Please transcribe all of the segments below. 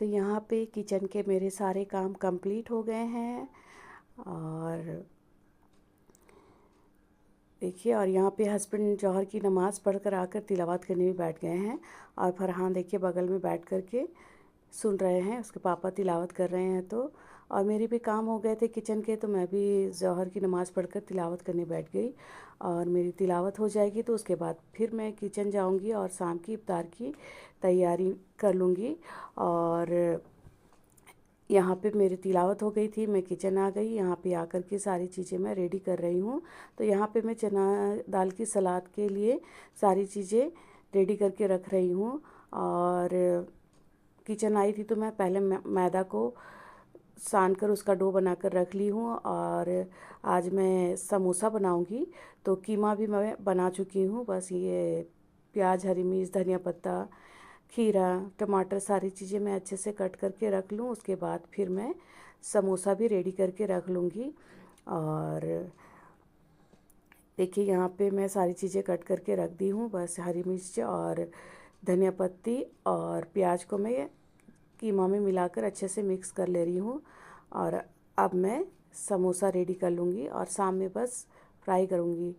तो यहाँ पे किचन के मेरे सारे काम कंप्लीट हो गए हैं और देखिए, और यहाँ पे हस्बैंड जौहर की नमाज़ पढ़कर आकर तिलावत करने भी बैठ गए हैं और फरहान देखिए बगल में बैठ कर के सुन रहे हैं, उसके पापा तिलावत कर रहे हैं। तो और मेरे भी काम हो गए थे किचन के, तो मैं भी जौहर की नमाज़ पढ़कर तिलावत करने बैठ गई और मेरी तिलावत हो जाएगी तो उसके बाद फिर मैं किचन जाऊंगी और शाम की इफ्तार की तैयारी कर लूँगी। और यहाँ पे मेरी तिलावत हो गई थी, मैं किचन आ गई। यहाँ पे आकर के सारी चीज़ें मैं रेडी कर रही हूँ। तो यहाँ पे मैं चना दाल की सलाद के लिए सारी चीज़ें रेडी करके रख रही हूँ। और किचन आई थी तो मैं पहले मैदा को सान कर उसका डो बनाकर रख ली हूँ। और आज मैं समोसा बनाऊँगी, तो कीमा भी मैं बना चुकी हूँ। बस ये प्याज, हरी मिर्च, धनिया पत्ता, खीरा, टमाटर सारी चीज़ें मैं अच्छे से कट करके रख लूँ। उसके बाद फिर मैं समोसा भी रेडी करके रख लूँगी। और देखिए यहाँ पे मैं सारी चीज़ें कट करके रख दी हूँ। बस हरी मिर्च और धनिया पत्ती और प्याज को मैं कीमा में मिलाकर अच्छे से मिक्स कर ले रही हूँ। और अब मैं समोसा रेडी कर लूँगी और शाम में बस फ्राई करूँगी।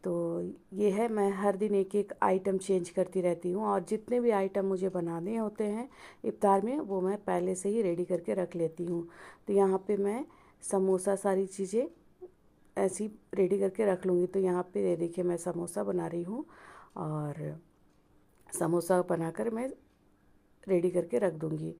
तो ये है, मैं हर दिन एक एक आइटम चेंज करती रहती हूँ और जितने भी आइटम मुझे बनाने होते हैं इफ्तार में वो मैं पहले से ही रेडी करके रख लेती हूँ। तो यहाँ पे मैं समोसा सारी चीज़ें ऐसी रेडी करके रख लूँगी। तो यहाँ पे देखिए मैं समोसा बना रही हूँ और समोसा बनाकर मैं रेडी करके रख दूँगी।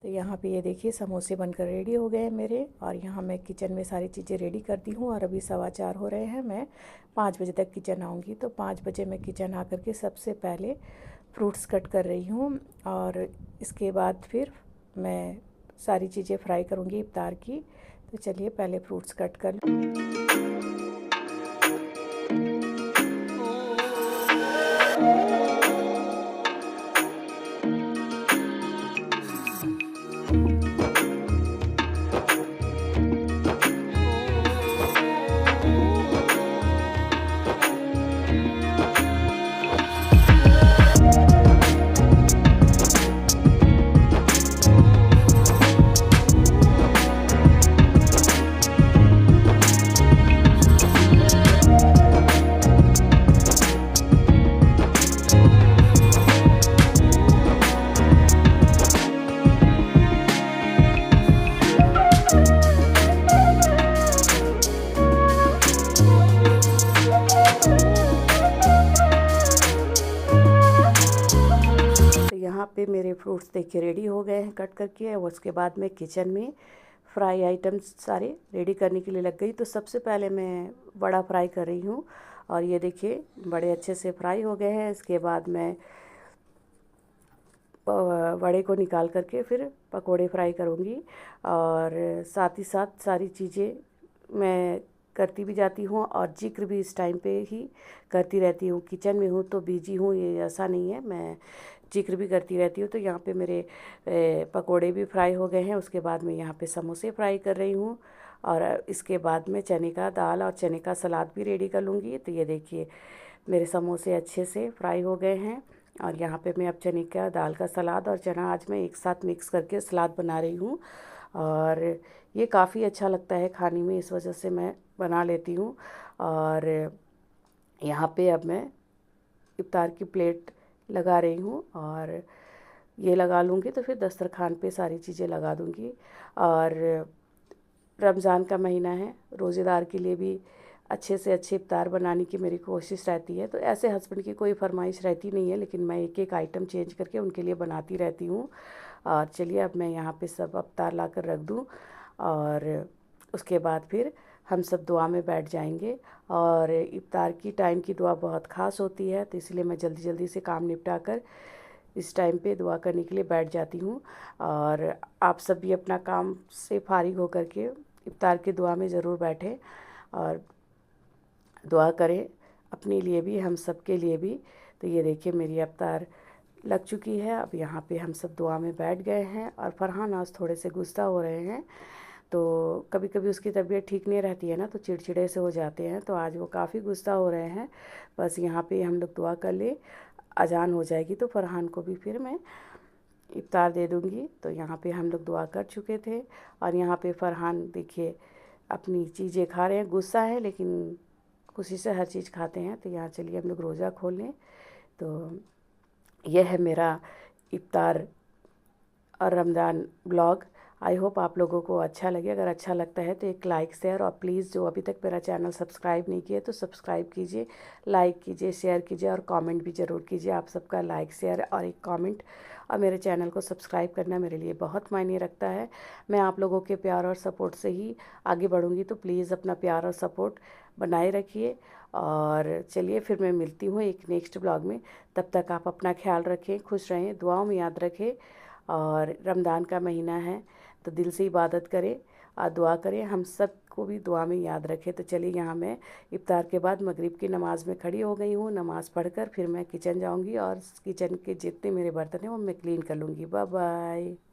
यहाँ पे ये देखिए समोसे बनकर रेडी हो गए हैं मेरे। और यहाँ मैं किचन में सारी चीज़ें रेडी करती हूँ और अभी 4:15 हो रहे हैं। मैं 5 बजे तक किचन आऊँगी। तो 5 बजे मैं किचन आकर के सबसे पहले फ्रूट्स कट कर रही हूँ और इसके बाद फिर मैं सारी चीज़ें फ्राई करूँगी इफ्तार की। तो चलिए पहले फ्रूट्स कट कर यहाँ पे मेरे फ्रूट्स देखिए रेडी हो गए हैं कट करके। उसके बाद मैं किचन में फ्राई आइटम्स सारे रेडी करने के लिए लग गई। तो सबसे पहले मैं बड़ा फ्राई कर रही हूँ और ये देखिए बड़े अच्छे से फ्राई हो गए हैं। इसके बाद मैं वड़े को निकाल करके फिर पकोड़े फ्राई करूँगी और साथ ही साथ सारी चीज़ें मैं करती भी जाती हूँ और जिक्र भी इस टाइम पे ही करती रहती हूँ। किचन में हूँ तो बिजी हूँ, ये ऐसा नहीं है, मैं जिक्र भी करती रहती हूँ। तो यहाँ पे मेरे पकोड़े भी फ्राई हो गए हैं। उसके बाद मैं यहाँ पे समोसे फ्राई कर रही हूँ और इसके बाद मैं चने का दाल और चने का सलाद भी रेडी कर लूँगी। तो ये देखिए मेरे समोसे अच्छे से फ्राई हो गए हैं और यहाँ पे मैं अब चने का दाल का सलाद और चना आज मैं एक साथ मिक्स करके सलाद बना रही हूँ। और ये काफ़ी अच्छा लगता है खाने में, इस वजह से मैं बना लेती हूँ। और यहाँ पे अब मैं इफ्तार की प्लेट लगा रही हूँ और ये लगा लूँगी तो फिर दस्तरखान पे सारी चीज़ें लगा दूँगी। और रमज़ान का महीना है, रोज़ेदार के लिए भी अच्छे से अच्छे इफ्तार बनाने की मेरी कोशिश रहती है। तो ऐसे हस्बैंड की कोई फरमाइश रहती नहीं है, लेकिन मैं एक एक आइटम चेंज करके उनके लिए बनाती रहती हूँ। और चलिए अब मैं यहाँ पे सब इफ्तार ला कर रख दूँ और उसके बाद फिर हम सब दुआ में बैठ जाएंगे। और इफ्तार की टाइम की दुआ बहुत ख़ास होती है, तो इसलिए मैं जल्दी जल्दी से काम निपटा कर इस टाइम पे दुआ करने के लिए बैठ जाती हूँ। और आप सब भी अपना काम से फारिग होकर के इफ्तार की दुआ में ज़रूर बैठें और दुआ करें, अपने लिए भी, हम सब के लिए भी। तो ये देखिए मेरी इफ्तार लग चुकी है। अब यहाँ पे हम सब दुआ में बैठ गए हैं और फरहान आज थोड़े से गुस्सा हो रहे हैं। तो कभी कभी उसकी तबीयत ठीक नहीं रहती है ना, तो चिड़चिड़े से हो जाते हैं, तो आज वो काफ़ी गुस्सा हो रहे हैं। बस यहाँ पे हम लोग दुआ कर ले, अजान हो जाएगी तो फरहान को भी फिर मैं इफ्तार दे दूँगी। तो यहाँ पे हम लोग दुआ कर चुके थे और यहाँ पे फरहान देखिए अपनी चीज़ें खा रहे हैं। गुस्सा है लेकिन खुशी से हर चीज़ खाते हैं। तो यहाँ चलिए हम लोग रोज़ा खोल लें। तो यह है मेरा इफ्तार और रमज़ान ब्लॉग। आई होप आप लोगों को अच्छा लगे। अगर अच्छा लगता है तो एक लाइक शेयर, और प्लीज़ जो अभी तक मेरा चैनल सब्सक्राइब नहीं किया तो सब्सक्राइब कीजिए, लाइक कीजिए, शेयर कीजिए और कमेंट भी ज़रूर कीजिए। आप सबका लाइक, शेयर और एक कमेंट और मेरे चैनल को सब्सक्राइब करना मेरे लिए बहुत मायने रखता है। मैं आप लोगों के प्यार और सपोर्ट से ही आगे बढ़ूँगी, तो प्लीज़ अपना प्यार और सपोर्ट बनाए रखिए। और चलिए फिर मैं मिलती हूँ एक नेक्स्ट ब्लॉग में। तब तक आप अपना ख्याल रखें, खुश रहें, दुआओं में याद रखें। और रमज़ान का महीना है तो दिल से इबादत करें और दुआ करें, हम सब को भी दुआ में याद रखें। तो चलिए यहाँ मैं इफ्तार के बाद मगरिब की नमाज़ में खड़ी हो गई हूँ। नमाज़ पढ़कर फिर मैं किचन जाऊँगी और किचन के जितने मेरे बर्तन हैं वो मैं क्लीन कर लूँगी। Bye bye.